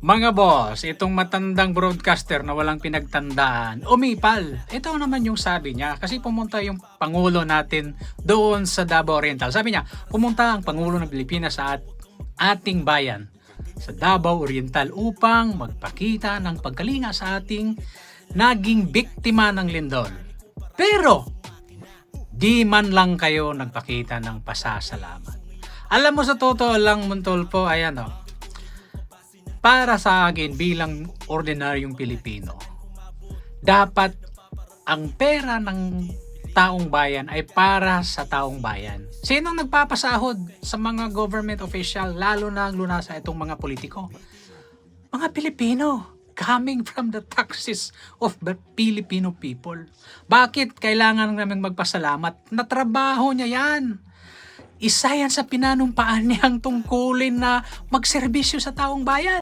Mga boss, itong matandang broadcaster na walang pinagtandaan, umipal. Ito naman yung sabi niya kasi pumunta yung Pangulo natin doon sa Davao Oriental. Sabi niya, pumunta ang Pangulo ng Pilipinas sa ating bayan sa Davao Oriental upang magpakita ng pagkalinga sa ating naging biktima ng lindol. Pero, di man lang kayo nagpakita ng pasasalamat. Alam mo sa totoo lang, Montolpo, ayan o, para sa akin bilang ordinaryong Pilipino, dapat ang pera ng taong bayan ay para sa taong bayan. Sinong nagpapasahod sa mga government official, lalo na ang lunasa itong mga politiko? Mga Pilipino, coming from the taxes of the Filipino people. Bakit kailangan namin magpasalamat? Natrabaho niya yan. Isa yan sa pinanumpaan niyang tungkulin na magserbisyo sa taong bayan.